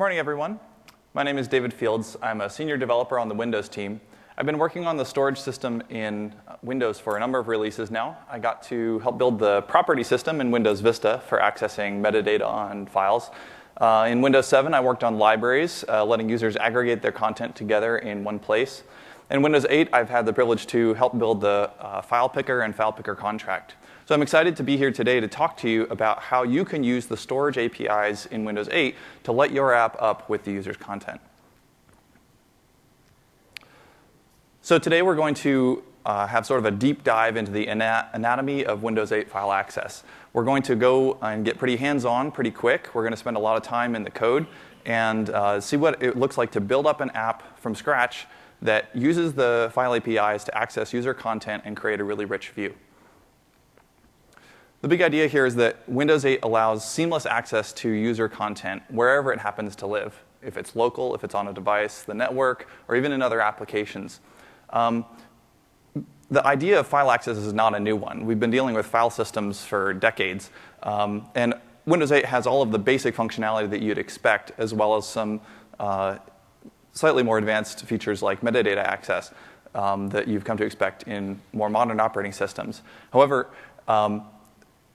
morning, everyone. My name is David Fields. I'm a senior developer on the Windows team. I've been working on the storage system in Windows for a number of releases now. I got to help build the property system in Windows Vista for accessing metadata on files. In Windows 7, I worked on libraries, letting users aggregate their content together in one place. In Windows 8, I've had the privilege to help build the file picker and file picker contract. So I'm excited to be here today to talk to you about how you can use the storage APIs in Windows 8 to let your app up with the user's content. So today we're going to have sort of a deep dive into the anatomy of Windows 8 file access. We're going to go and get pretty hands-on pretty quick. We're going to spend a lot of time in the code and see what it looks like to build up an app from scratch that uses the file APIs to access user content and create a really rich view. The big idea here is that Windows 8 allows seamless access to user content wherever it happens to live, if it's local, if it's on a device, the network, or even in other applications. The idea of file access is not a new one. We've been dealing with file systems for decades. And Windows 8 has all of the basic functionality that you'd expect, as well as some slightly more advanced features like metadata access that you've come to expect in more modern operating systems. However,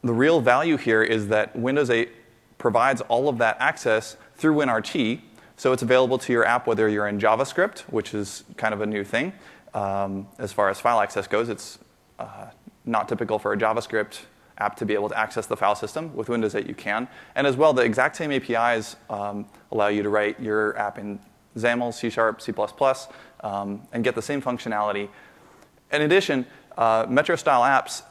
the real value here is that Windows 8 provides all of that access through WinRT, so it's available to your app whether you're in JavaScript, which is kind of a new thing. As far as file access goes, it's not typical for a JavaScript app to be able to access the file system. With Windows 8, you can. And as well, the exact same APIs allow you to write your app in XAML, C#, C++, and get the same functionality. In addition, Metro-style apps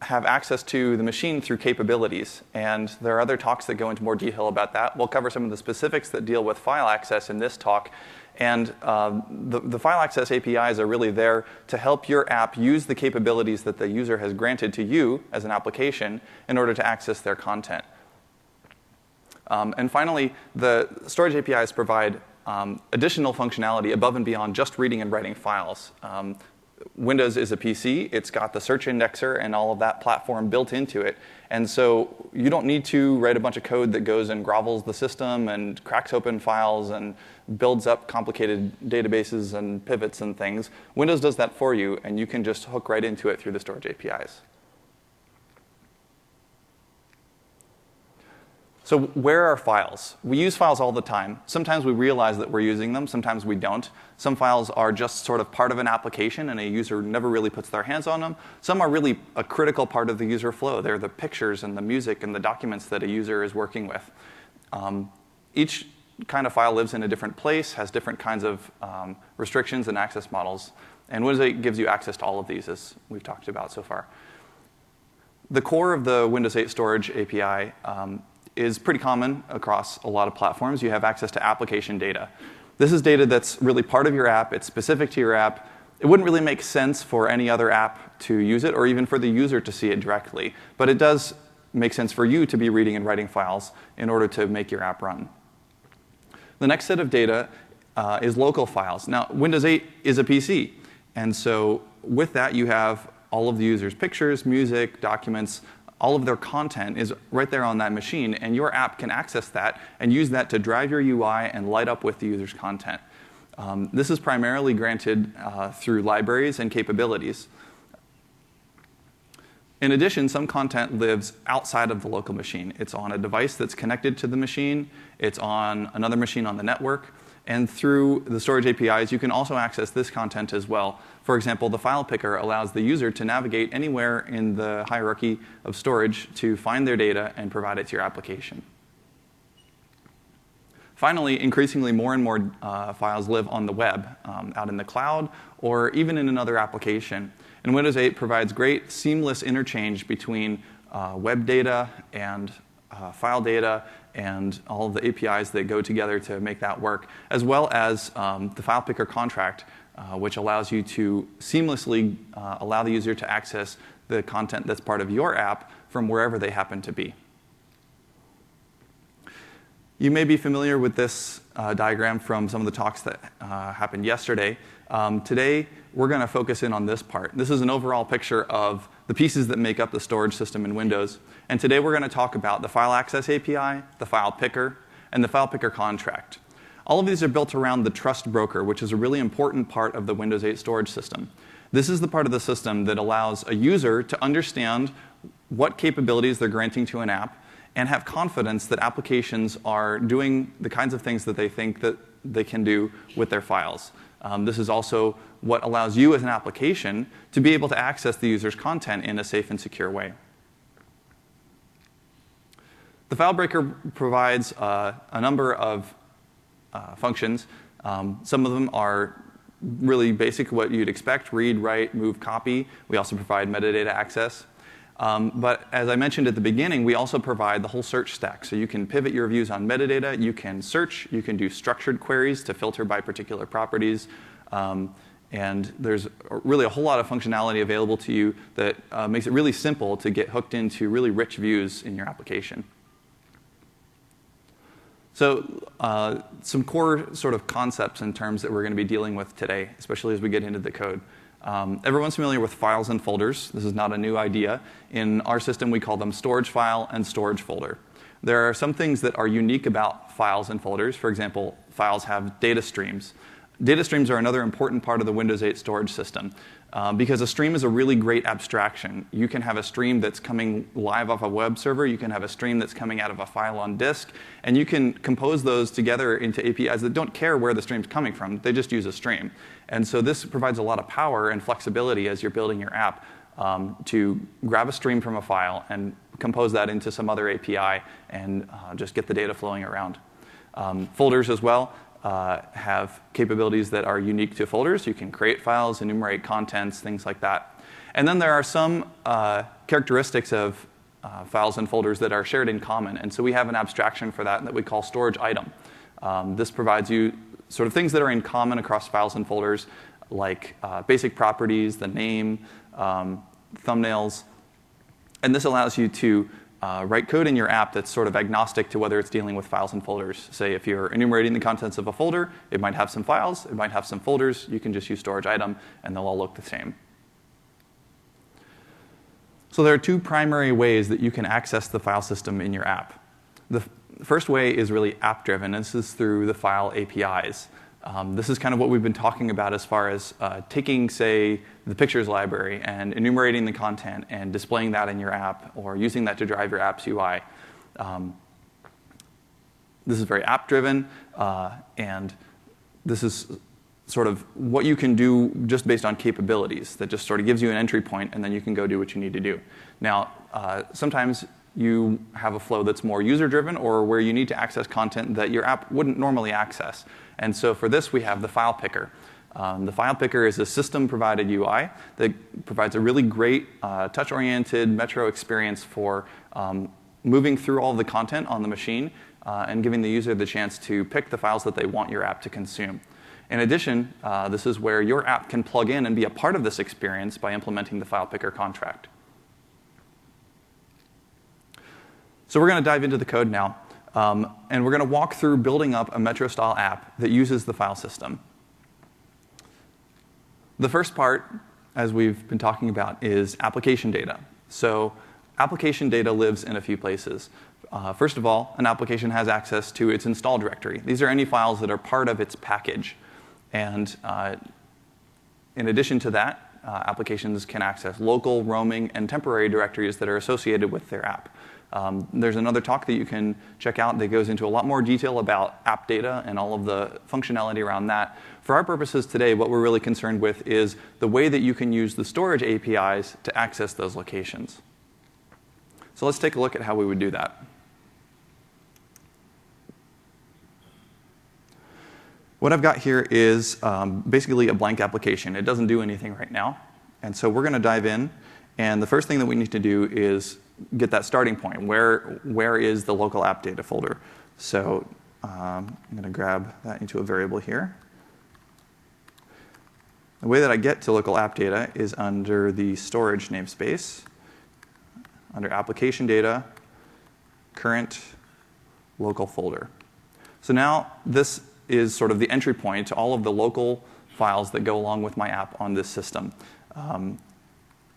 have access to the machine through capabilities. And there are other talks that go into more detail about that. We'll cover some of the specifics that deal with file access in this talk. And the file access APIs are really there to help your app use the capabilities that the user has granted to you as an application in order to access their content. And finally, the storage APIs provide additional functionality above and beyond just reading and writing files. Windows is a PC. It's got the search indexer and all of that platform built into it. And so you don't need to write a bunch of code that goes and grovels the system and cracks open files and builds up complicated databases and pivots and things. Windows does that for you, and you can just hook right into it through the storage APIs. So where are files? We use files all the time. Sometimes we realize that we're using them. Sometimes we don't. Some files are just sort of part of an application, and a user never really puts their hands on them. Some are really a critical part of the user flow. They're the pictures and the music and the documents that a user is working with. Each kind of file lives in a different place, has different kinds of restrictions and access models. And Windows 8 gives you access to all of these, as we've talked about so far. The core of the Windows 8 storage API is pretty common across a lot of platforms. You have access to application data. This is data that's really part of your app. It's specific to your app. It wouldn't really make sense for any other app to use it or even for the user to see it directly. But it does make sense for you to be reading and writing files in order to make your app run. The next set of data is local files. Now, Windows 8 is a PC. And so with that, you have all of the user's pictures, music, documents. All of their content is right there on that machine, and your app can access that and use that to drive your UI and light up with the user's content. This is primarily granted through libraries and capabilities. In addition, some content lives outside of the local machine. It's on a device that's connected to the machine. It's on another machine on the network. And through the storage APIs, you can also access this content as well. For example, the file picker allows the user to navigate anywhere in the hierarchy of storage to find their data and provide it to your application. Finally, increasingly more and more files live on the web, out in the cloud, or even in another application. And Windows 8 provides great seamless interchange between web data and file data and all of the APIs that go together to make that work, as well as the file picker contract, which allows you to seamlessly allow the user to access the content that's part of your app from wherever they happen to be. You may be familiar with this diagram from some of the talks that happened yesterday. Today, we're going to focus in on this part. This is an overall picture of the pieces that make up the storage system in Windows. And today we're going to talk about the File Access API, the File Picker, and the File Picker contract. All of these are built around the Trust Broker, which is a really important part of the Windows 8 storage system. This is the part of the system that allows a user to understand what capabilities they're granting to an app and have confidence that applications are doing the kinds of things that they think that they can do with their files. This is also what allows you as an application to be able to access the user's content in a safe and secure way. The File Breaker provides a number of functions. Some of them are really basic, what you'd expect: read, write, move, copy. We also provide metadata access. But as I mentioned at the beginning, we also provide the whole search stack. So you can pivot your views on metadata, you can search, you can do structured queries to filter by particular properties. And there's really a whole lot of functionality available to you that makes it really simple to get hooked into really rich views in your application. So some core sort of concepts and terms that we're going to be dealing with today, especially as we get into the code. Everyone's familiar with files and folders. This is not a new idea. In our system, we call them storage file and storage folder. There are some things that are unique about files and folders. For example, files have data streams. Data streams are another important part of the Windows 8 storage system because a stream is a really great abstraction. You can have a stream that's coming live off a web server. You can have a stream that's coming out of a file on disk. And you can compose those together into APIs that don't care where the stream's coming from. They just use a stream. And so this provides a lot of power and flexibility as you're building your app to grab a stream from a file and compose that into some other API and just get the data flowing around. Folders as well have capabilities that are unique to folders. You can create files, enumerate contents, things like that. And then there are some characteristics of files and folders that are shared in common. And so we have an abstraction for that we call storage item. This provides you sort of things that are in common across files and folders, like basic properties, the name, thumbnails. And this allows you to write code in your app that's sort of agnostic to whether it's dealing with files and folders. Say if you're enumerating the contents of a folder, it might have some files, it might have some folders. You can just use storage item, and they'll all look the same. So there are two primary ways that you can access the file system in your app. The first way is really app-driven. This is through the file APIs. This is kind of what we've been talking about as far as taking, say, the pictures library and enumerating the content and displaying that in your app or using that to drive your app's UI. This is very app-driven, and this is sort of what you can do just based on capabilities that just sort of gives you an entry point, and then you can go do what you need to do. Now, sometimes you have a flow that's more user-driven or where you need to access content that your app wouldn't normally access. And so for this, we have the File Picker. The File Picker is a system-provided UI that provides a really great touch-oriented Metro experience for moving through all of the content on the machine and giving the user the chance to pick the files that they want your app to consume. In addition, this is where your app can plug in and be a part of this experience by implementing the File Picker contract. So we're going to dive into the code now. And we're going to walk through building up a Metro-style app that uses the file system. The first part, as we've been talking about, is application data. So application data lives in a few places. First of all, an application has access to its install directory. These are any files that are part of its package. And in addition to that, applications can access local, roaming, and temporary directories that are associated with their app. There's another talk that you can check out that goes into a lot more detail about app data and all of the functionality around that. For our purposes today, what we're really concerned with is the way that you can use the storage APIs to access those locations. So let's take a look at how we would do that. What I've got here is basically a blank application. It doesn't do anything right now. And so we're going to dive in. And the first thing that we need to do is get that starting point. Where is the local app data folder? So I'm going to grab that into a variable here. The way that I get to local app data is under the storage namespace, under application data, current local folder. So now this is sort of the entry point to all of the local files that go along with my app on this system.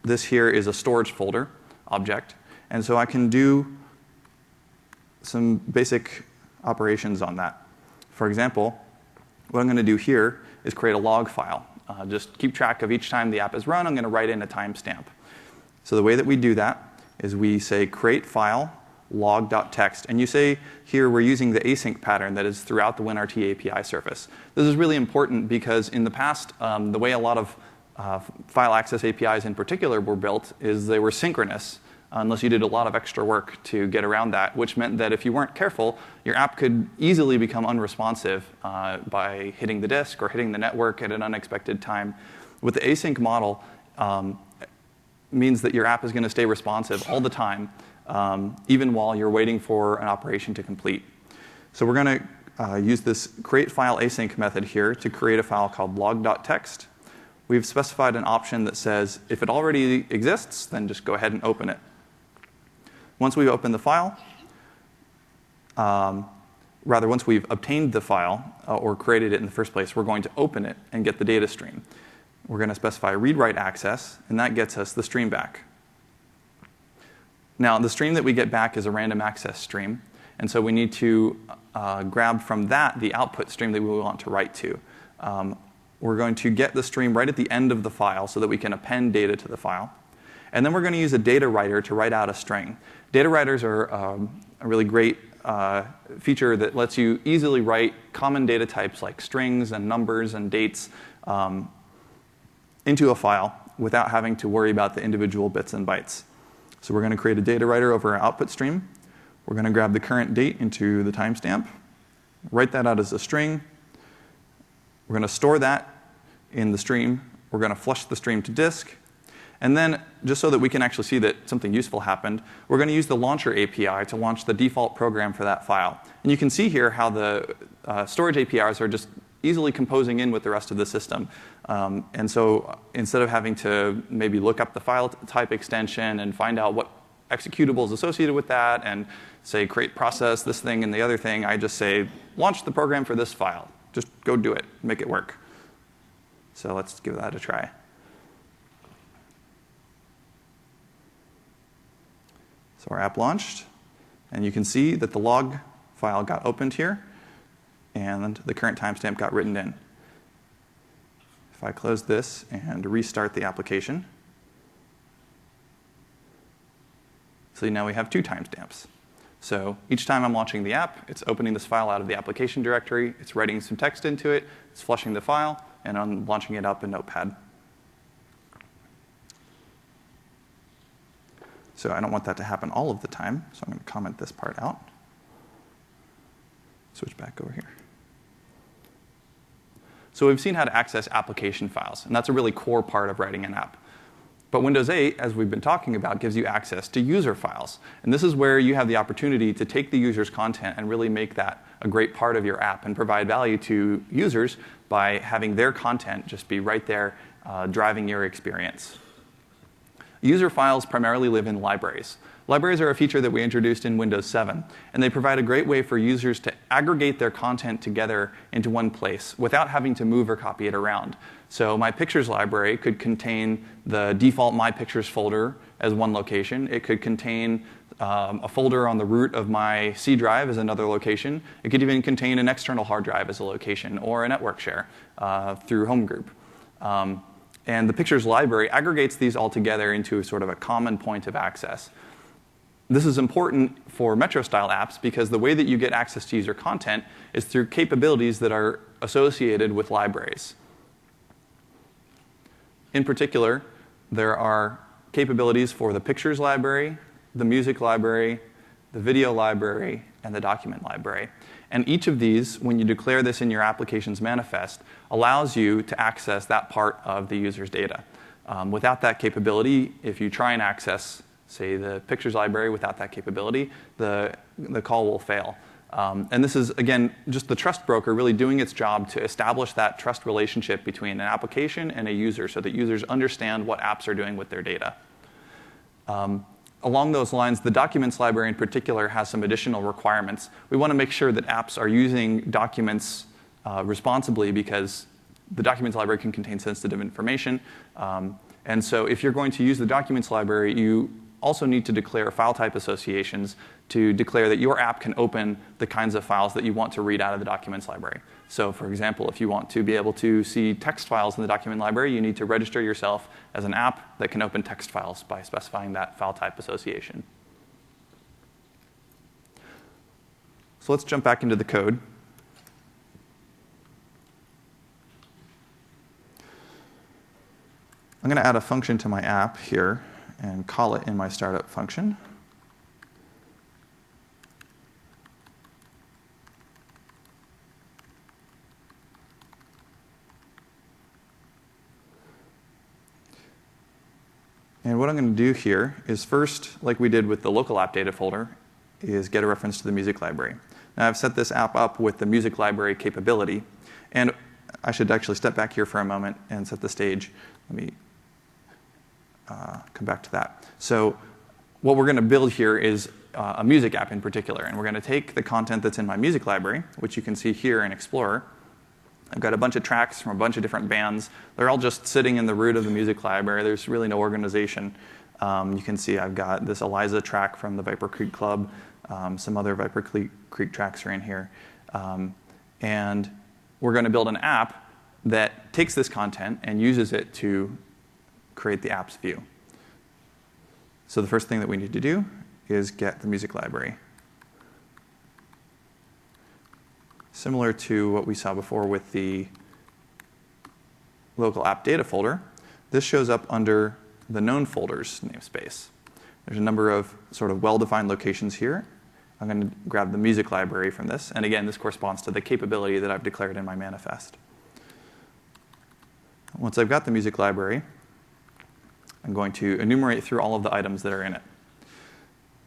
this here is a storage folder object. And so I can do some basic operations on that. For example, what I'm going to do here is create a log file. Just keep track of each time the app is run. I'm going to write in a timestamp. So the way that we do that is we say create file log.txt. And you say here we're using the async pattern that is throughout the WinRT API surface. This is really important because in the past, the way a lot of file access APIs in particular were built is they were synchronous, unless you did a lot of extra work to get around that, which meant that if you weren't careful, your app could easily become unresponsive by hitting the disk or hitting the network at an unexpected time. With the async model, means that your app is going to stay responsive all the time, even while you're waiting for an operation to complete. So we're going to use this create file async method here to create a file called log.txt. We've specified an option that says if it already exists, then just go ahead and open it. Once we've opened the file, once we've obtained the file or created it in the first place, we're going to open it and get the data stream. We're going to specify read-write access, and that gets us the stream back. Now, the stream that we get back is a random access stream, and so we need to grab from that the output stream that we want to write to. We're going to get the stream right at the end of the file so that we can append data to the file. And then we're going to use a data writer to write out a string. Data writers are a really great feature that lets you easily write common data types like strings and numbers and dates into a file without having to worry about the individual bits and bytes. So we're going to create a data writer over our output stream. We're going to grab the current date into the timestamp, write that out as a string. We're going to store that in the stream. We're going to flush the stream to disk. And then, just so that we can actually see that something useful happened, we're going to use the launcher API to launch the default program for that file. And you can see here how the storage APIs are just easily composing in with the rest of the system. And so instead of having to maybe look up the file type extension and find out what executable is associated with that and say create process, this thing and the other thing, I just say launch the program for this file. Just go do it, make it work. So let's give that a try. So our app launched, and you can see that the log file got opened here, and the current timestamp got written in. If I close this and restart the application, see now we have two timestamps. So each time I'm launching the app, it's opening this file out of the application directory, it's writing some text into it, it's flushing the file, and I'm launching it up in Notepad. So I don't want that to happen all of the time, so I'm going to comment this part out. Switch back over here. So we've seen how to access application files, and that's a really core part of writing an app. But Windows 8, as we've been talking about, gives you access to user files. And this is where you have the opportunity to take the user's content and really make that a great part of your app and provide value to users by having their content just be right there driving your experience. User files primarily live in libraries. Libraries are a feature that we introduced in Windows 7, and they provide a great way for users to aggregate their content together into one place without having to move or copy it around. So my pictures library could contain the default My Pictures folder as one location. It could contain a folder on the root of my C drive as another location. It could even contain an external hard drive as a location or a network share through Home Group. And the pictures library aggregates these all together into sort of a common point of access. This is important for Metro-style apps because the way that you get access to user content is through capabilities that are associated with libraries. In particular, there are capabilities for the pictures library, the music library, the video library, and the document library. And each of these, when you declare this in your application's manifest, allows you to access that part of the user's data. Without that capability, if you try and access, say, the pictures library without that capability, the call will fail. And this is, again, just the trust broker really doing its job to establish that trust relationship between an application and a user so that users understand what apps are doing with their data. Along those lines, the documents library in particular has some additional requirements. We want to make sure that apps are using documents responsibly because the documents library can contain sensitive information. And And so if you're going to use the documents library, you also need to declare file type associations to declare that your app can open the kinds of files that you want to read out of the documents library. So for example, if you want to be able to see text files in the document library, you need to register yourself as an app that can open text files by specifying that file type association. So let's jump back into the code. I'm going to add a function to my app here and call it in my startup function. And what I'm going to do here is first, like we did with the local app data folder, is get a reference to the music library. Now I've set this app up with the music library capability. And I should actually step back here for a moment and set the stage. Let me come back to that. So what we're going to build here is a music app in particular. And we're going to take the content that's in my music library, which you can see here in Explorer. I've got a bunch of tracks from a bunch of different bands. They're all just sitting in the root of the music library. There's really no organization. You can see I've got this Eliza track from the Viper Creek Club. Some other Viper Creek tracks are in here. And we're going to build an app that takes this content and uses it to create the app's view. So the first thing that we need to do is get the music library. Similar to what we saw before with the local app data folder, this shows up under the known folders namespace. There's a number of sort of well-defined locations here. I'm going to grab the music library from this. And again, this corresponds to the capability that I've declared in my manifest. Once I've got the music library, I'm going to enumerate through all of the items that are in it.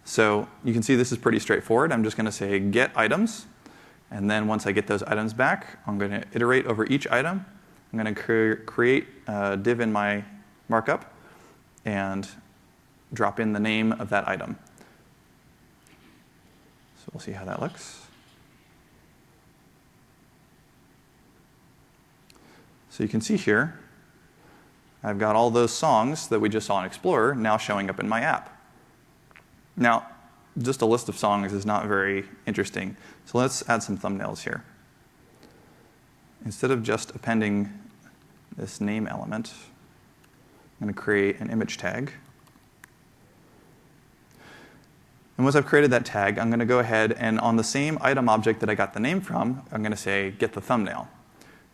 So you can see this is pretty straightforward. I'm just going to say get items. And then once I get those items back, I'm going to iterate over each item. I'm going to create a div in my markup and drop in the name of that item. So we'll see how that looks. So you can see here, I've got all those songs that we just saw in Explorer now showing up in my app. Now, just a list of songs is not very interesting. So let's add some thumbnails here. Instead of just appending this name element, I'm going to create an image tag. And once I've created that tag, I'm going to go ahead and on the same item object that I got the name from, I'm going to say get the thumbnail.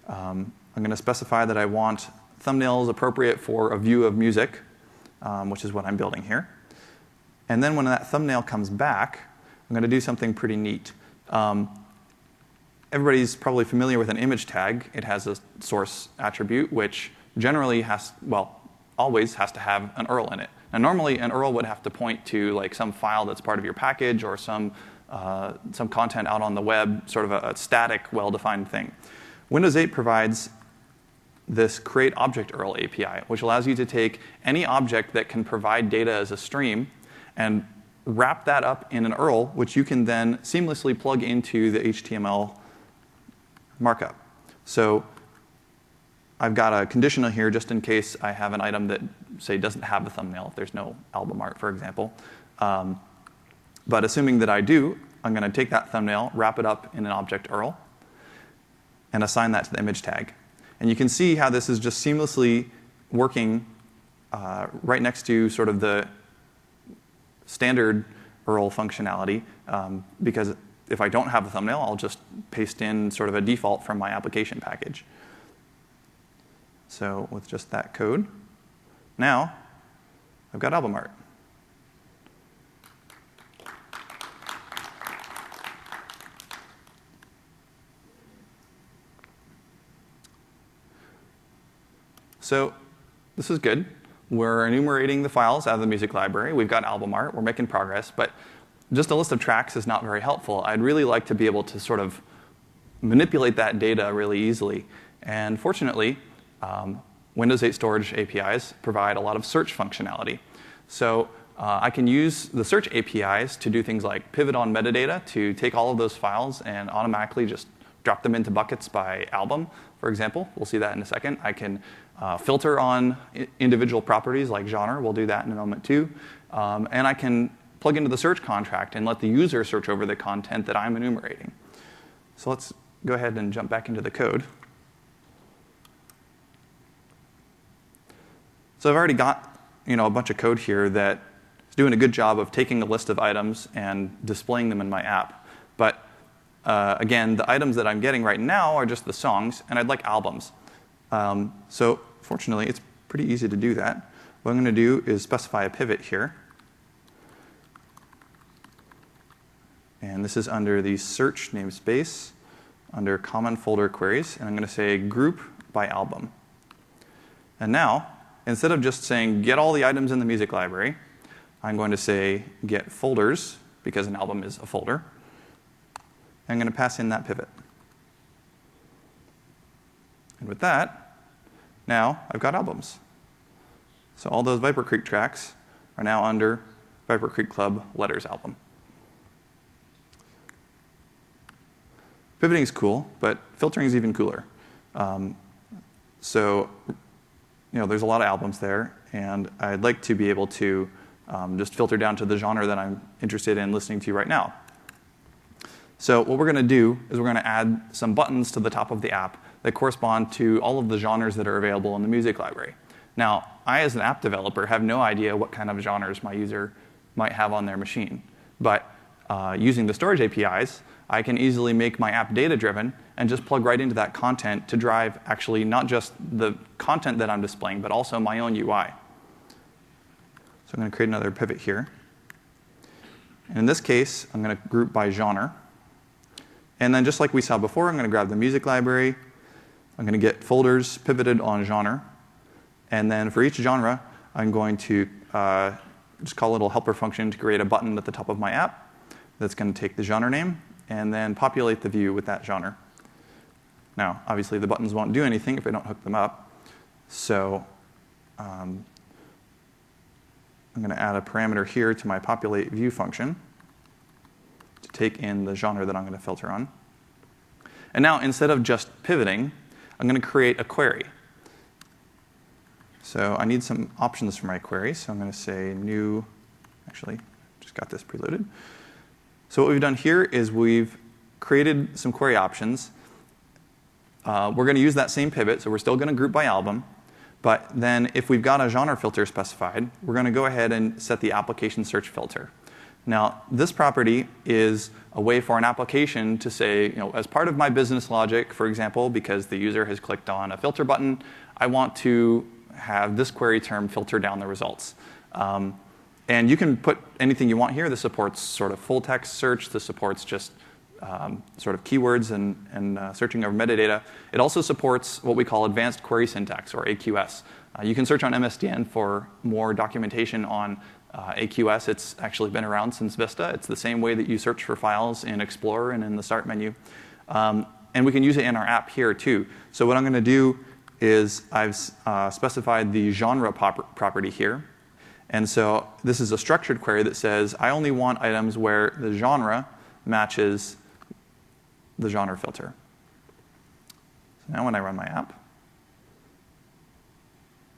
I'm going to specify that I want thumbnails appropriate for a view of music, which is what I'm building here. And then when that thumbnail comes back, I'm going to do something pretty neat. Everybody's probably familiar with an image tag. It has a source attribute, which generally always has to have an URL in it. Now, normally, an URL would have to point to like some file that's part of your package or some content out on the web, sort of a static, well-defined thing. Windows 8 provides this create object URL API, which allows you to take any object that can provide data as a stream and wrap that up in an URL, which you can then seamlessly plug into the HTML markup. So I've got a conditional here just in case I have an item that, say, doesn't have a thumbnail, if there's no album art, for example. But assuming that I do, I'm going to take that thumbnail, wrap it up in an object URL, and assign that to the image tag. And you can see how this is just seamlessly working right next to sort of the standard URL functionality, because if I don't have a thumbnail, I'll just paste in sort of a default from my application package. So with just that code, now I've got album art. So this is good. We're enumerating the files out of the music library. We've got album art. We're making progress. But just a list of tracks is not very helpful. I'd really like to be able to sort of manipulate that data really easily. And fortunately, Windows 8 storage APIs provide a lot of search functionality. So I can use the search APIs to do things like pivot on metadata to take all of those files and automatically just drop them into buckets by album, for example. We'll see that in a second. I can filter on individual properties like genre. We'll do that in a moment too. And I can plug into the search contract and let the user search over the content that I'm enumerating. So let's go ahead and jump back into the code. So I've already got a bunch of code here that is doing a good job of taking a list of items and displaying them in my app. But again, the items that I'm getting right now are just the songs, and I'd like albums. So fortunately, it's pretty easy to do that. What I'm going to do is specify a pivot here. And this is under the search namespace, under common folder queries. And I'm going to say group by album. And now, instead of just saying get all the items in the music library, I'm going to say get folders, because an album is a folder. I'm going to pass in that pivot. And with that, now I've got albums. So all those Viper Creek tracks are now under Viper Creek Club Letters album. Pivoting is cool, but filtering is even cooler. So there's a lot of albums there, and I'd like to be able to just filter down to the genre that I'm interested in listening to right now. So what we're going to do is we're going to add some buttons to the top of the app that correspond to all of the genres that are available in the music library. Now, I, as an app developer, have no idea what kind of genres my user might have on their machine. But using the storage APIs, I can easily make my app data-driven and just plug right into that content to drive actually not just the content that I'm displaying, but also my own UI. So I'm going to create another pivot here. And in this case, I'm going to group by genre. And then just like we saw before, I'm going to grab the music library. I'm going to get folders pivoted on genre. And then for each genre, I'm going to just call a little helper function to create a button at the top of my app that's going to take the genre name and then populate the view with that genre. Now, obviously, the buttons won't do anything if I don't hook them up. So I'm going to add a parameter here to my populate view function to take in the genre that I'm going to filter on. And now, instead of just pivoting, I'm going to create a query. So I need some options for my query. So I'm going to say new, actually, just got this preloaded. So what we've done here is we've created some query options. We're going to use that same pivot, so we're still going to group by album. But then if we've got a genre filter specified, we're going to go ahead and set the application search filter. Now, this property is a way for an application to say, as part of my business logic, for example, because the user has clicked on a filter button, I want to have this query term filter down the results. And you can put anything you want here. This supports sort of full text search. This supports just sort of keywords and searching over metadata. It also supports what we call advanced query syntax, or AQS. You can search on MSDN for more documentation on AQS. It's actually been around since Vista. It's the same way that you search for files in Explorer and in the Start menu. And we can use it in our app here, too. So what I'm going to do is I've specified the genre property here. And so this is a structured query that says, I only want items where the genre matches the genre filter. So now when I run my app,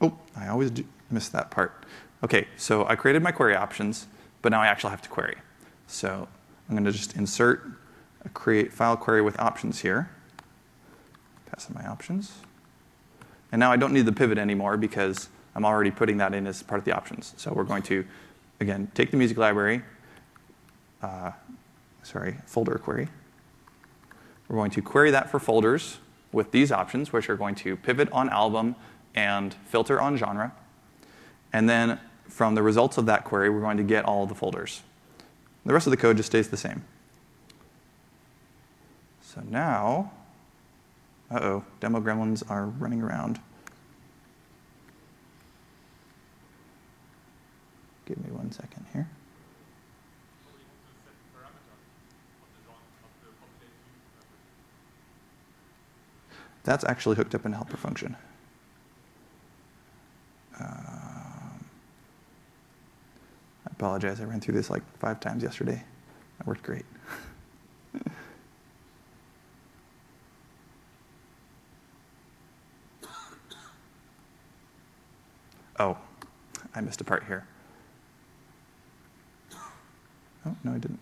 oh, I always miss that part. OK, so I created my query options, but now I actually have to query. So I'm going to just insert a create file query with options here. Pass in my options. And now I don't need the pivot anymore because I'm already putting that in as part of the options. So we're going to, again, take the music library, folder query. We're going to query that for folders with these options, which are going to pivot on album and filter on genre. And then from the results of that query, we're going to get all of the folders. The rest of the code just stays the same. So now, demo gremlins are running around. Give me 1 second here. That's actually hooked up in a helper function. I apologize. I ran through this like 5 times yesterday. That worked great. Oh, I missed a part here. Oh, no, I didn't.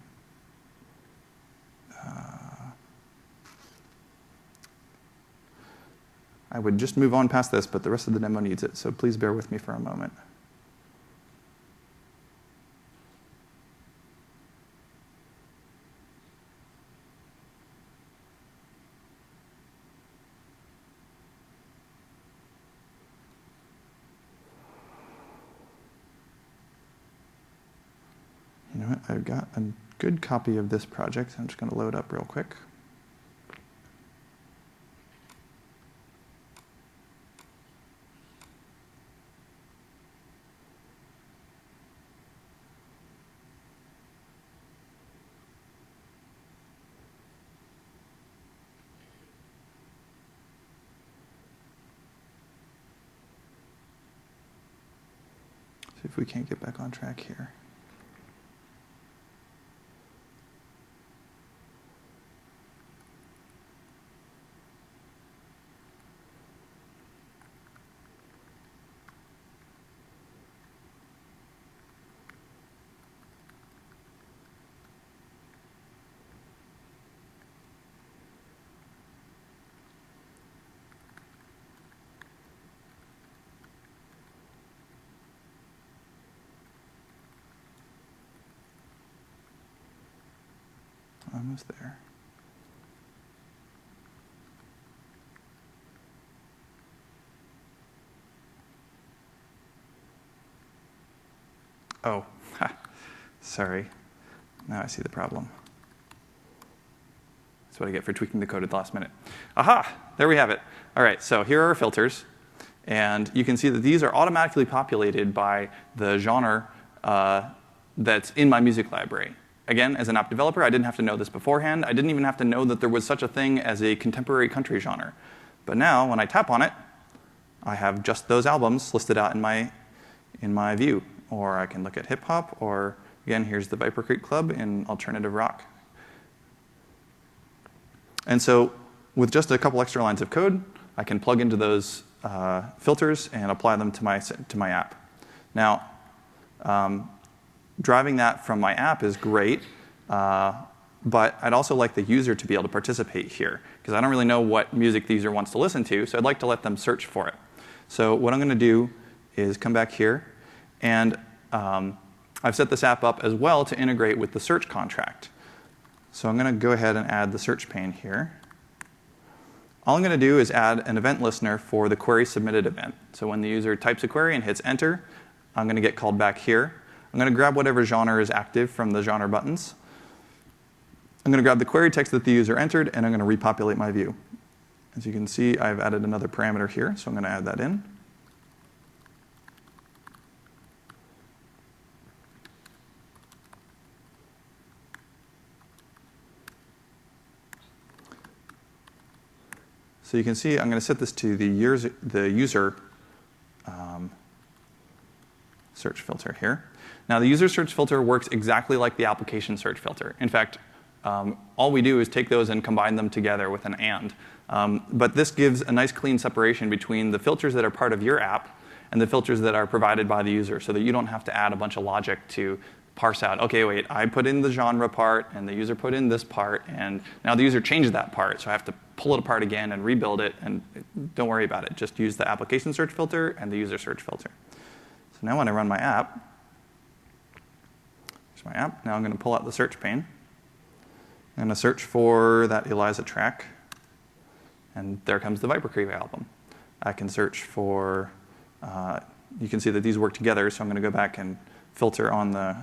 I would just move on past this, but the rest of the demo needs it, so please bear with me for a moment. You know what? I've got a good copy of this project. I'm just going to load up real quick. See if we can't get back on track here. Almost there. Oh, sorry. Now I see the problem. That's what I get for tweaking the code at the last minute. Aha, there we have it. All right, so here are our filters. And you can see that these are automatically populated by the genre that's in my music library. Again, as an app developer, I didn't have to know this beforehand. I didn't even have to know that there was such a thing as a contemporary country genre. But now, when I tap on it, I have just those albums listed out in my view. Or I can look at hip hop, or again, here's the Viper Creek Club in alternative rock. And so, with just a couple extra lines of code, I can plug into those filters and apply them to my app. Now, driving that from my app is great, but I'd also like the user to be able to participate here, because I don't really know what music the user wants to listen to, so I'd like to let them search for it. So what I'm going to do is come back here, and I've set this app up as well to integrate with the search contract. So I'm going to go ahead and add the search pane here. All I'm going to do is add an event listener for the query submitted event. So when the user types a query and hits enter, I'm going to get called back here. I'm going to grab whatever genre is active from the genre buttons. I'm going to grab the query text that the user entered, and I'm going to repopulate my view. As you can see, I've added another parameter here, so I'm going to add that in. So you can see I'm going to set this to the user search filter here. Now, the user search filter works exactly like the application search filter. In fact, all we do is take those and combine them together with an and. But this gives a nice clean separation between the filters that are part of your app and the filters that are provided by the user, so that you don't have to add a bunch of logic to parse out, okay, wait, I put in the genre part, and the user put in this part, and now the user changed that part, so I have to pull it apart again and rebuild it, and don't worry about it. Just use the application search filter and the user search filter. So now when I run my app, here's my app. Now I'm going to pull out the search pane. I'm going to search for that Eliza track, and there comes the Viper Creek album. I can search for, you can see that these work together, so I'm going to go back and filter on the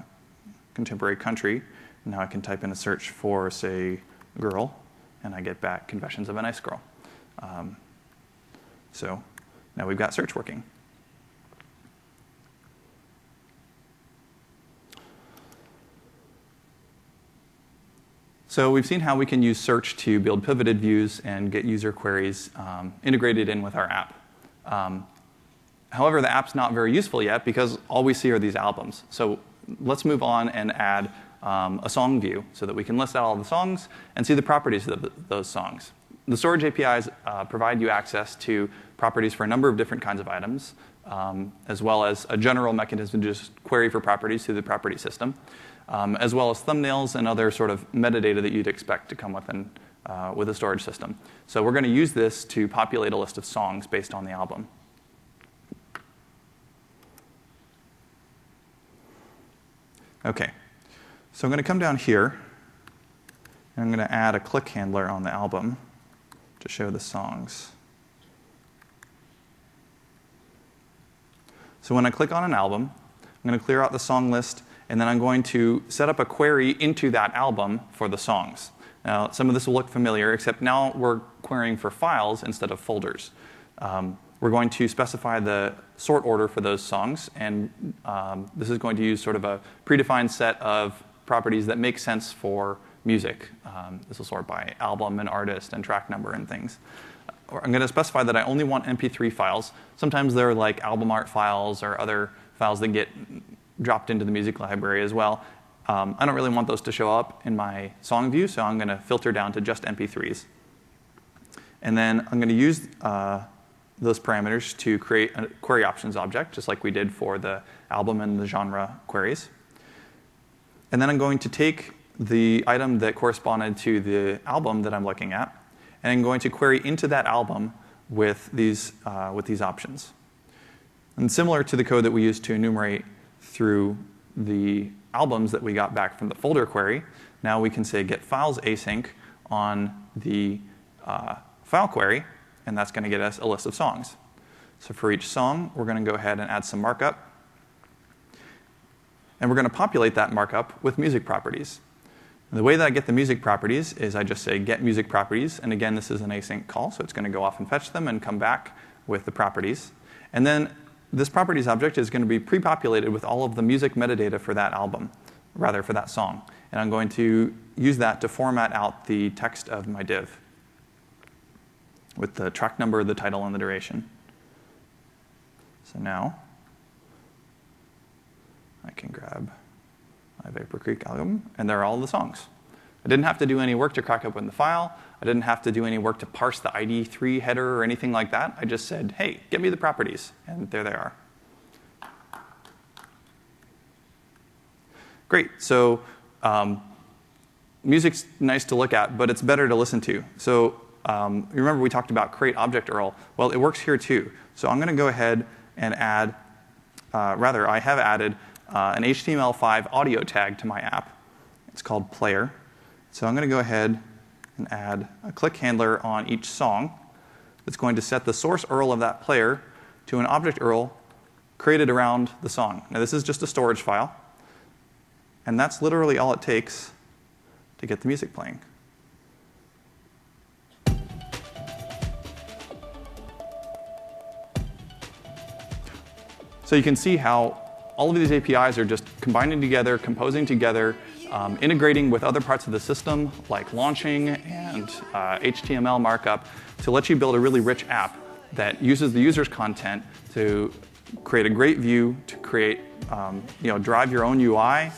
contemporary country. Now I can type in a search for, say, girl, and I get back Confessions of a Nice Girl. So now we've got search working. So we've seen how we can use search to build pivoted views and get user queries integrated in with our app. However, the app's not very useful yet because all we see are these albums. So let's move on and add a song view so that we can list out all the songs and see the properties of those songs. the storage APIs provide you access to properties for a number of different kinds of items, as well as a general mechanism to just query for properties through the property system, as well as thumbnails and other sort of metadata that you'd expect to come with a storage system. So we're going to use this to populate a list of songs based on the album. OK, so I'm going to come down here, and I'm going to add a click handler on the album to show the songs. So when I click on an album, I'm going to clear out the song list, and then I'm going to set up a query into that album for the songs. Now, some of this will look familiar, except now we're querying for files instead of folders. We're going to specify the sort order for those songs, and this is going to use sort of a predefined set of properties that make sense for music. This will sort by album and artist and track number and things. I'm going to specify that I only want MP3 files. Sometimes they're like album art files or other files that get dropped into the music library as well. I don't really want those to show up in my song view, so I'm going to filter down to just MP3s. And then I'm going to use those parameters to create a query options object, just like we did for the album and the genre queries. And then I'm going to take the item that corresponded to the album that I'm looking at, and I'm going to query into that album with these options. And similar to the code that we used to enumerate through the albums that we got back from the folder query, now we can say get files async on the file query, and that's going to get us a list of songs. So for each song, we're going to go ahead and add some markup. And we're going to populate that markup with music properties. And the way that I get the music properties is I just say get music properties. And again, this is an async call, so it's going to go off and fetch them and come back with the properties. And then this properties object is going to be pre-populated with all of the music metadata for that album, rather for that song. And I'm going to use that to format out the text of my div with the track number, the title, and the duration. So now I can grab my Vapor Creek album, and there are all the songs. I didn't have to do any work to crack open the file. I didn't have to do any work to parse the ID3 header or anything like that. I just said, hey, get me the properties, and there they are. Great. So music's nice to look at, but it's better to listen to. So remember we talked about create object URL. Well, it works here too. So I'm going to go ahead and add, I have added an HTML5 audio tag to my app. It's called player. So I'm going to go ahead and add a click handler on each song that's going to set the source URL of that player to an object URL created around the song. Now this is just a storage file, and that's literally all it takes to get the music playing. So you can see how all of these APIs are just combining together, composing together, integrating with other parts of the system, like launching and HTML markup, to let you build a really rich app that uses the user's content to create a great view, to create, drive your own UI,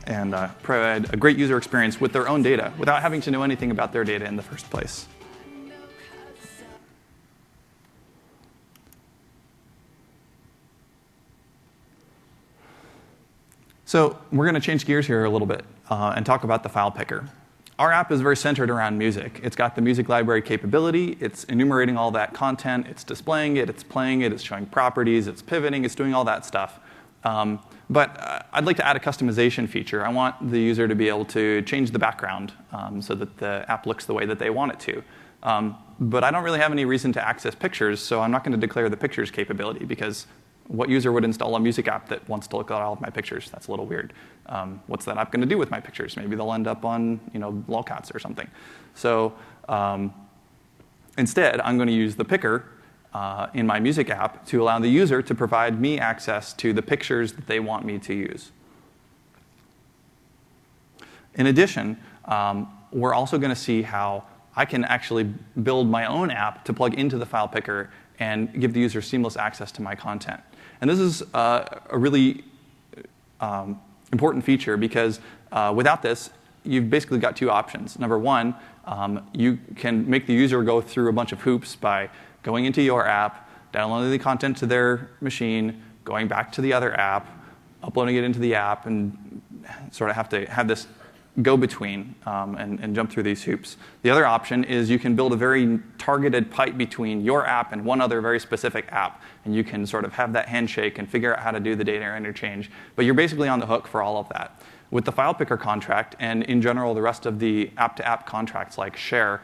and provide a great user experience with their own data without having to know anything about their data in the first place. So we're going to change gears here a little bit and talk about the file picker. Our app is very centered around music. It's got the music library capability. It's enumerating all that content. It's displaying it. It's playing it. It's showing properties. It's pivoting. It's doing all that stuff. But I'd like to add a customization feature. I want the user to be able to change the background so that the app looks the way that they want it to. But I don't really have any reason to access pictures, so I'm not going to declare the pictures capability, because what user would install a music app that wants to look at all of my pictures? That's a little weird. What's that app going to do with my pictures? Maybe they'll end up on lolcats or something. So instead, I'm going to use the picker in my music app to allow the user to provide me access to the pictures that they want me to use. In addition, we're also going to see how I can actually build my own app to plug into the file picker and give the user seamless access to my content. And this is a really important feature, because without this, you've basically got two options. Number one, you can make the user go through a bunch of hoops by going into your app, downloading the content to their machine, going back to the other app, uploading it into the app, and sort of have to have this go-between and jump through these hoops. The other option is you can build a very targeted pipe between your app and one other very specific app, and you can sort of have that handshake and figure out how to do the data interchange. But you're basically on the hook for all of that. With the file picker contract, and in general the rest of the app-to-app contracts like Share,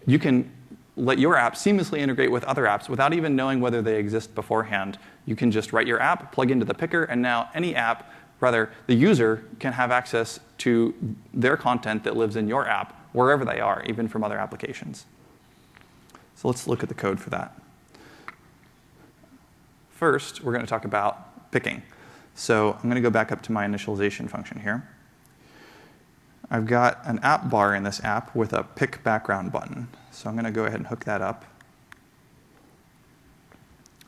you can let your app seamlessly integrate with other apps without even knowing whether they exist beforehand. You can just write your app, plug into the picker, and now any app, rather, the user can have access to their content that lives in your app wherever they are, even from other applications. So let's look at the code for that. First, we're going to talk about picking. So I'm going to go back up to my initialization function here. I've got an app bar in this app with a pick background button. So I'm going to go ahead and hook that up.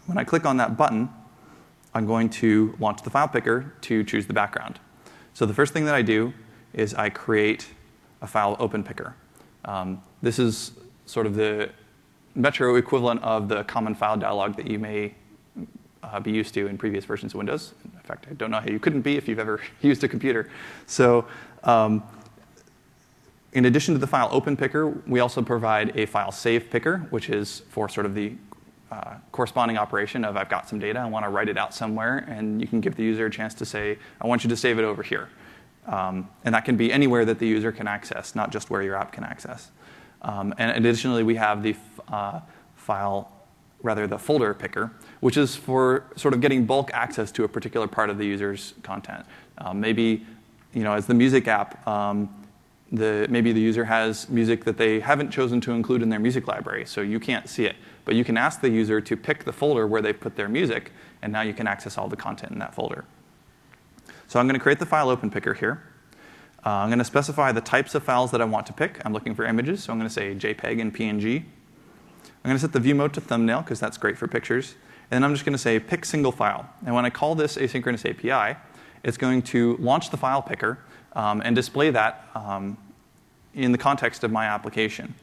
When I click on that button, I'm going to launch the file picker to choose the background. So the first thing that I do is I create a file open picker. This is sort of the Metro equivalent of the common file dialog that you may be used to in previous versions of Windows. In fact, I don't know how you couldn't be if you've ever used a computer. So in addition to the file open picker, we also provide a file save picker, which is for sort of the corresponding operation of I've got some data, I want to write it out somewhere, and you can give the user a chance to say, I want you to save it over here. And that can be anywhere that the user can access, not just where your app can access. And additionally, we have the the folder picker, which is for sort of getting bulk access to a particular part of the user's content. Maybe, as the music app, maybe the user has music that they haven't chosen to include in their music library, so you can't see it. But you can ask the user to pick the folder where they put their music, and now you can access all the content in that folder. So I'm going to create the file open picker here. I'm going to specify the types of files that I want to pick. I'm looking for images, so I'm going to say JPEG and PNG. I'm going to set the view mode to thumbnail, because that's great for pictures. And then I'm just going to say pick single file. And when I call this asynchronous API, it's going to launch the file picker and display that in the context of my application.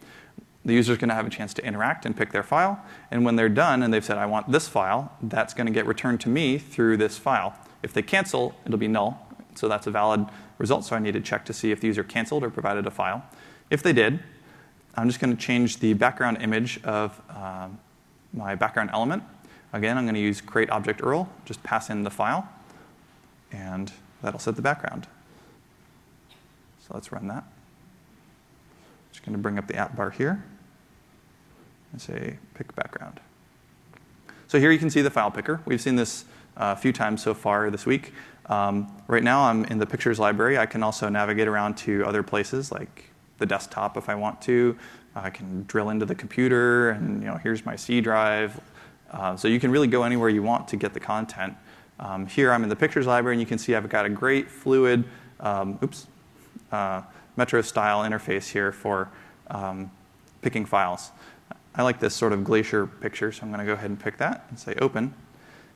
The user's going to have a chance to interact and pick their file. And when they're done and they've said, I want this file, that's going to get returned to me through this file. If they cancel, it'll be null. So that's a valid result. So I need to check to see if the user canceled or provided a file. If they did, I'm just going to change the background image of my background element. Again, I'm going to use create object URL, just pass in the file, and that'll set the background. So let's run that. Just going to bring up the app bar here and say pick background. So here you can see the file picker. We've seen this a few times so far this week. Right now I'm in the pictures library. I can also navigate around to other places like the desktop if I want to. I can drill into the computer and here's my C drive. So you can really go anywhere you want to get the content. Here I'm in the pictures library and you can see I've got a great fluid Metro style interface here for picking files. I like this sort of glacier picture, so I'm going to go ahead and pick that and say open.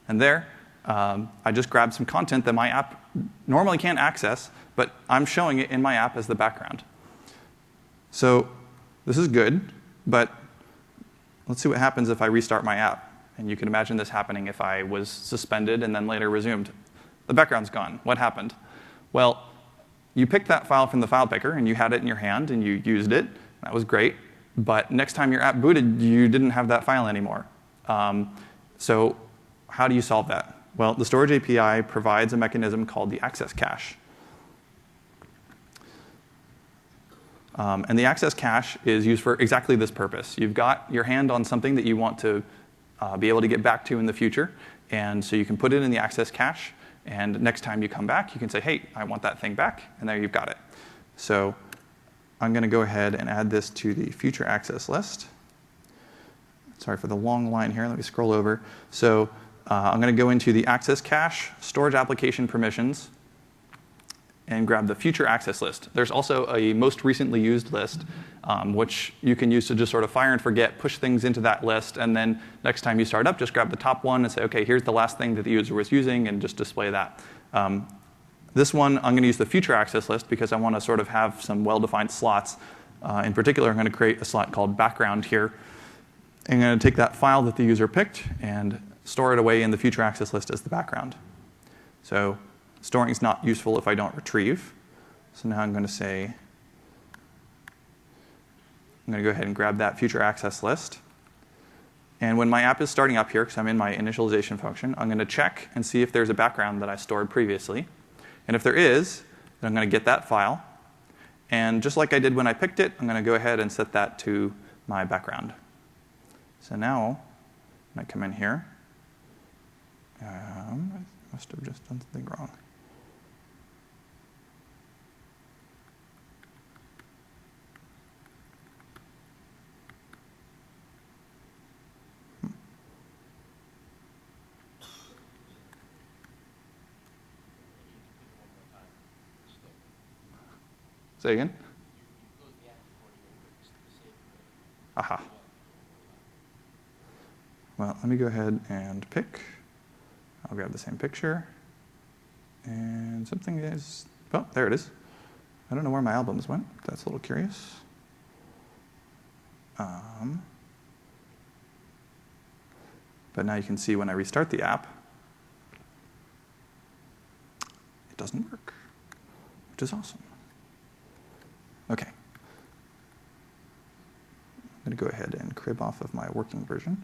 And there, I just grabbed some content that my app normally can't access, but I'm showing it in my app as the background. So this is good, but let's see what happens if I restart my app. And you can imagine this happening if I was suspended and then later resumed. The background's gone. What happened? Well, you picked that file from the file picker, and you had it in your hand, and you used it. That was great. But next time your app booted, you didn't have that file anymore. So how do you solve that? Well, the Storage API provides a mechanism called the access cache. And the access cache is used for exactly this purpose. You've got your hand on something that you want to be able to get back to in the future. And so you can put it in the access cache. And next time you come back, you can say, hey, I want that thing back. And there you've got it. So I'm going to go ahead and add this to the future access list. Sorry for the long line here. Let me scroll over. So I'm going to go into the access cache, storage application permissions, and grab the future access list. There's also a most recently used list, which you can use to just sort of fire and forget, push things into that list, and then next time you start up, just grab the top one and say, OK, here's the last thing that the user was using, and just display that. This one, I'm going to use the future access list because I want to sort of have some well-defined slots. In particular, I'm going to create a slot called background here. I'm going to take that file that the user picked and store it away in the future access list as the background. So storing is not useful if I don't retrieve. So now I'm going to say, I'm going to go ahead and grab that future access list. And when my app is starting up here, because I'm in my initialization function, I'm going to check and see if there's a background that I stored previously. And if there is, then I'm going to get that file. And just like I did when I picked it, I'm going to go ahead and set that to my background. So now, when I come in here, I must have just done something wrong. Say again? Aha. Well, let me go ahead and pick. I'll grab the same picture. And something is, oh, there it is. I don't know where my albums went. That's a little curious. But now you can see when I restart the app, it doesn't work, which is awesome. OK. I'm going to go ahead and crib off of my working version.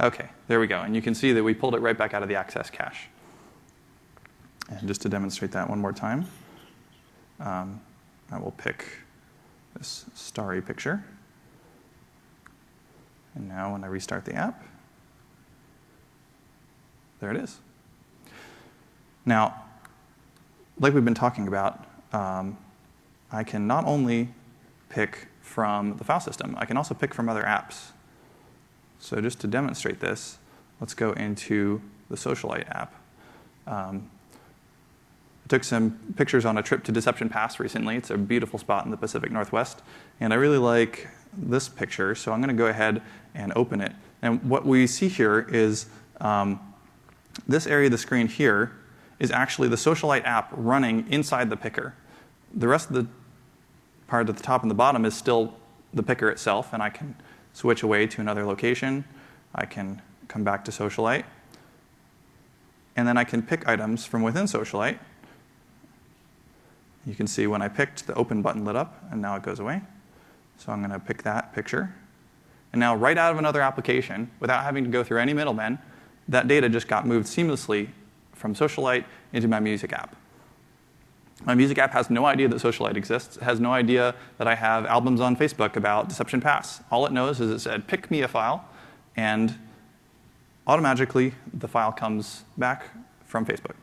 OK, there we go. And you can see that we pulled it right back out of the access cache. And just to demonstrate that one more time, I will pick this starry picture. And now when I restart the app, there it is. Now, like we've been talking about, I can not only pick from the file system, I can also pick from other apps. So just to demonstrate this, let's go into the Socialite app. I took some pictures on a trip to Deception Pass recently. It's a beautiful spot in the Pacific Northwest. And I really like this picture, so I'm going to go ahead and open it. And what we see here is this area of the screen here is actually the Socialite app running inside the picker. The rest of the part at the top and the bottom is still the picker itself, and I can switch away to another location. I can come back to Socialite. And then I can pick items from within Socialite. You can see when I picked, the open button lit up, and now it goes away. So I'm going to pick that picture. And now right out of another application, without having to go through any middlemen, that data just got moved seamlessly from Socialite into my music app. My music app has no idea that Socialite exists. It has no idea that I have albums on Facebook about Deception Pass. All it knows is it said, pick me a file, and automatically the file comes back from Facebook.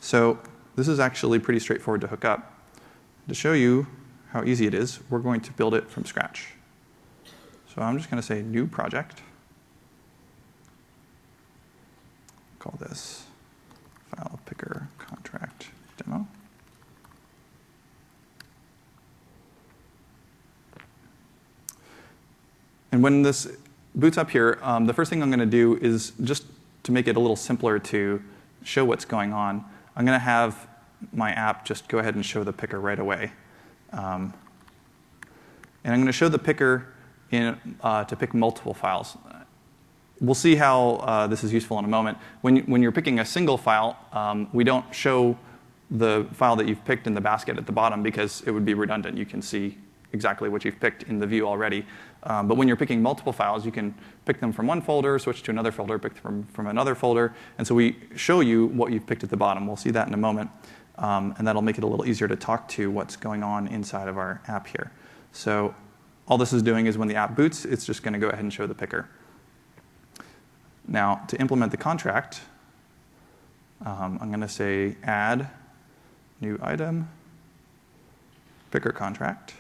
So this is actually pretty straightforward to hook up. To show you how easy it is, we're going to build it from scratch. So I'm just going to say new project. Call this file picker contract demo. And when this boots up here, the first thing I'm going to do is just to make it a little simpler to show what's going on, I'm going to have my app just go ahead and show the picker right away. And I'm going to show the picker to pick multiple files. We'll see how this is useful in a moment. When you're picking a single file, we don't show the file that you've picked in the basket at the bottom because it would be redundant. You can see exactly what you've picked in the view already. But when you're picking multiple files, you can pick them from one folder, switch to another folder, pick them from another folder. And so we show you what you've picked at the bottom. We'll see that in a moment. And that'll make it a little easier to talk to what's going on inside of our app here. So all this is doing is when the app boots, it's just going to go ahead and show the picker. Now, to implement the contract, I'm going to say add new item, picker contract.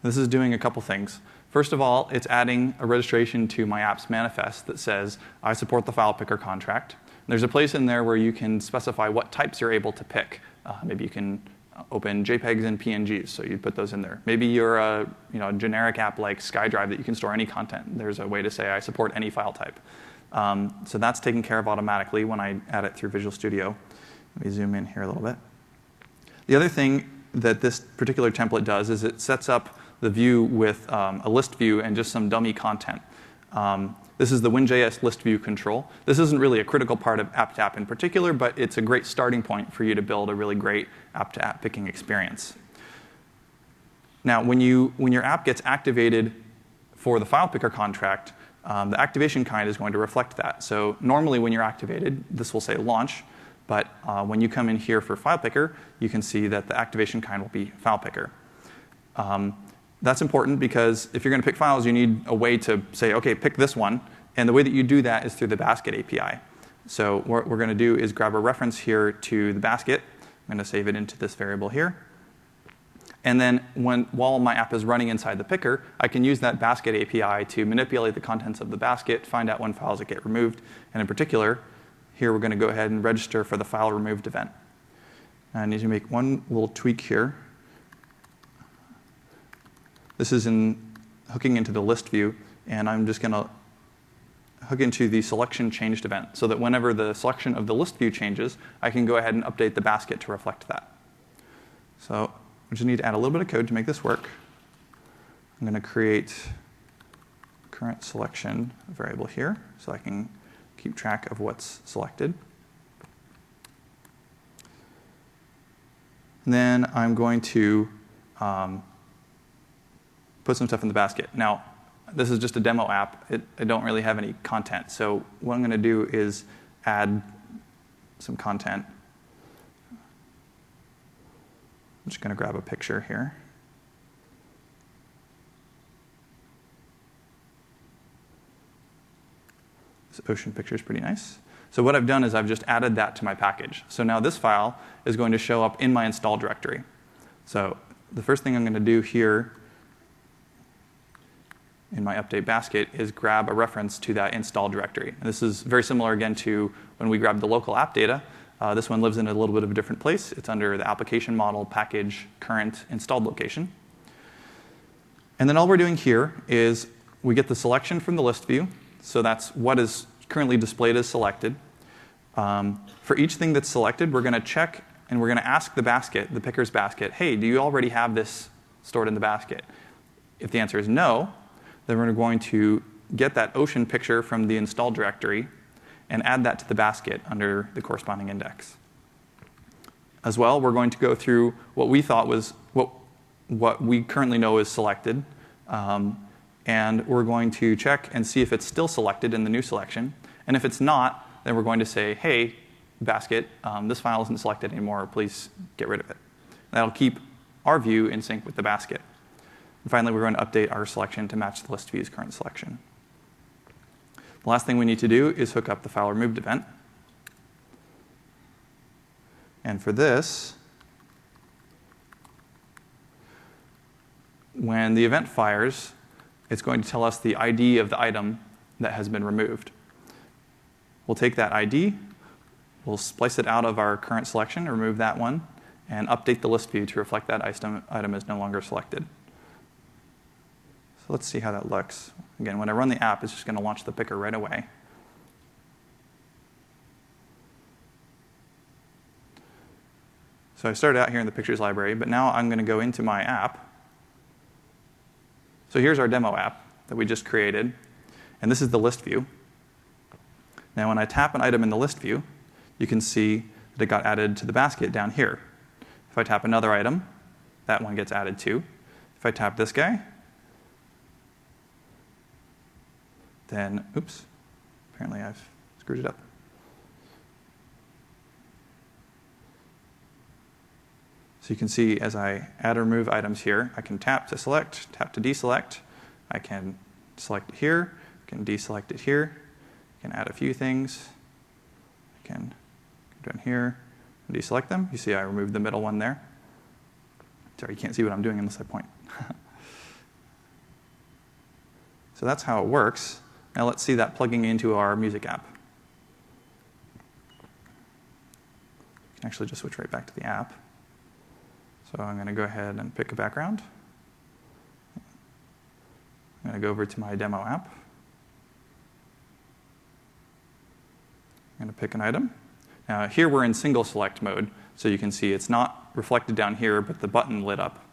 This is doing a couple things. First of all, it's adding a registration to my app's manifest that says, I support the file picker contract. There's a place in there where you can specify what types you're able to pick. Maybe you can open JPEGs and PNGs, so you put those in there. Maybe you're a generic app like SkyDrive that you can store any content. There's a way to say, I support any file type. So that's taken care of automatically when I add it through Visual Studio. Let me zoom in here a little bit. The other thing that this particular template does is it sets up the view with a list view and just some dummy content. This is the WinJS list view control. This isn't really a critical part of app-to-app in particular, but it's a great starting point for you to build a really great app-to-app picking experience. Now, when your app gets activated for the file picker contract, the activation kind is going to reflect that. So normally when you're activated, this will say launch. But when you come in here for file picker, you can see that the activation kind will be file picker. That's important because if you're going to pick files, you need a way to say, OK, pick this one. And the way that you do that is through the basket API. So what we're going to do is grab a reference here to the basket. I'm going to save it into this variable here. And then while my app is running inside the picker, I can use that basket API to manipulate the contents of the basket, find out when files that get removed. And in particular, here we're going to go ahead and register for the file removed event. I need to make one little tweak here. This is hooking into the list view, and I'm just going to hook into the selection changed event so that whenever the selection of the list view changes, I can go ahead and update the basket to reflect that. So we just need to add a little bit of code to make this work. I'm going to create current selection variable here so I can keep track of what's selected. And then I'm going to put some stuff in the basket. Now, this is just a demo app. I don't really have any content. So what I'm going to do is add some content. I'm just going to grab a picture here. This ocean picture is pretty nice. So what I've done is I've just added that to my package. So now this file is going to show up in my install directory. So the first thing I'm going to do here in my update basket is grab a reference to that install directory. And this is very similar, again, to when we grabbed the local app data. This one lives in a little bit of a different place. It's under the application model, package, current, installed location. And then all we're doing here is we get the selection from the list view. So that's what is currently displayed as selected. For each thing that's selected, we're going to check and we're going to ask the basket, the picker's basket, hey, do you already have this stored in the basket? If the answer is no, then we're going to get that ocean picture from the install directory and add that to the basket under the corresponding index. As well, we're going to go through what we thought was what we currently know is selected. And we're going to check and see if it's still selected in the new selection. And if it's not, then we're going to say, hey, basket, this file isn't selected anymore. Please get rid of it. That'll keep our view in sync with the basket. And finally, we're going to update our selection to match the list view's current selection. The last thing we need to do is hook up the file removed event. And for this, when the event fires, it's going to tell us the ID of the item that has been removed. We'll take that ID, we'll splice it out of our current selection, remove that one, and update the list view to reflect that item is no longer selected. So let's see how that looks. Again, when I run the app, it's just going to launch the picker right away. So I started out here in the pictures library, but now I'm going to go into my app. So here's our demo app that we just created, and this is the list view. Now when I tap an item in the list view, you can see that it got added to the basket down here. If I tap another item, that one gets added too. If I tap this guy, then, oops, apparently I've screwed it up. So you can see as I add or remove items here, I can tap to select, tap to deselect. I can select it here, I can deselect it here, I can add a few things. I can go down here and deselect them. You see I removed the middle one there. Sorry, you can't see what I'm doing unless I point. So that's how it works. Now let's see that plugging into our music app. You can actually just switch right back to the app. So I'm going to go ahead and pick a background. I'm going to go over to my demo app. I'm going to pick an item. Now here we're in single select mode, so you can see it's not reflected down here, but the button lit up.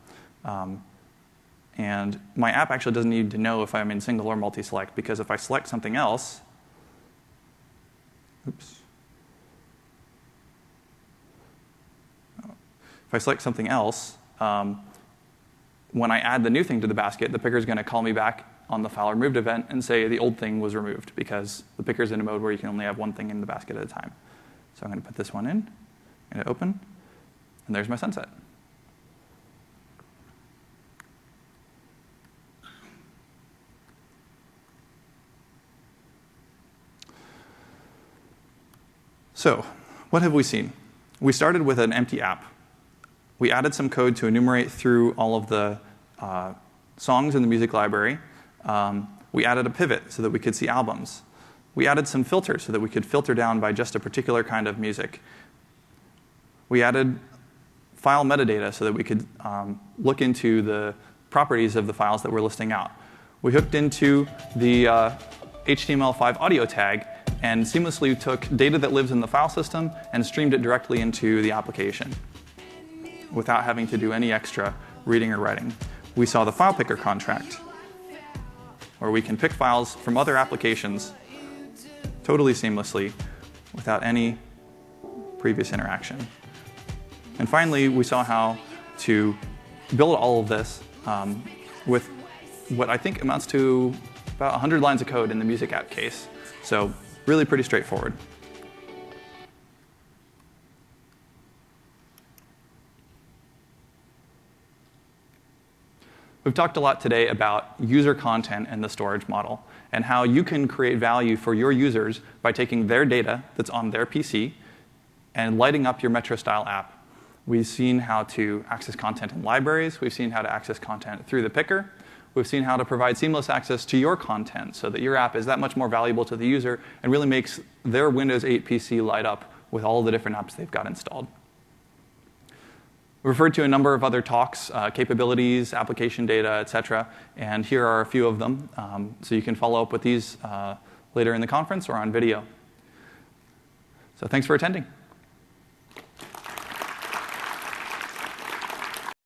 And my app actually doesn't need to know if I'm in single or multi-select, because if I select something else, oops. If I select something else, when I add the new thing to the basket, the picker is going to call me back on the file removed event and say the old thing was removed, because the picker is in a mode where you can only have one thing in the basket at a time. So I'm going to put this one in, I'm going to open, and there's my sunset. So what have we seen? We started with an empty app. We added some code to enumerate through all of the songs in the music library. We added a pivot so that we could see albums. We added some filters so that we could filter down by just a particular kind of music. We added file metadata so that we could look into the properties of the files that we're listing out. We hooked into the HTML5 audio tag and seamlessly took data that lives in the file system and streamed it directly into the application without having to do any extra reading or writing. We saw the file picker contract, where we can pick files from other applications totally seamlessly without any previous interaction. And finally, we saw how to build all of this with what I think amounts to about 100 lines of code in the music app case. So really pretty straightforward. We've talked a lot today about user content and the storage model, and how you can create value for your users by taking their data that's on their PC and lighting up your Metro-style app. We've seen how to access content in libraries. We've seen how to access content through the picker. We've seen how to provide seamless access to your content so that your app is that much more valuable to the user and really makes their Windows 8 PC light up with all the different apps they've got installed. We referred to a number of other talks, capabilities, application data, et cetera, and here are a few of them. So you can follow up with these later in the conference or on video. So thanks for attending.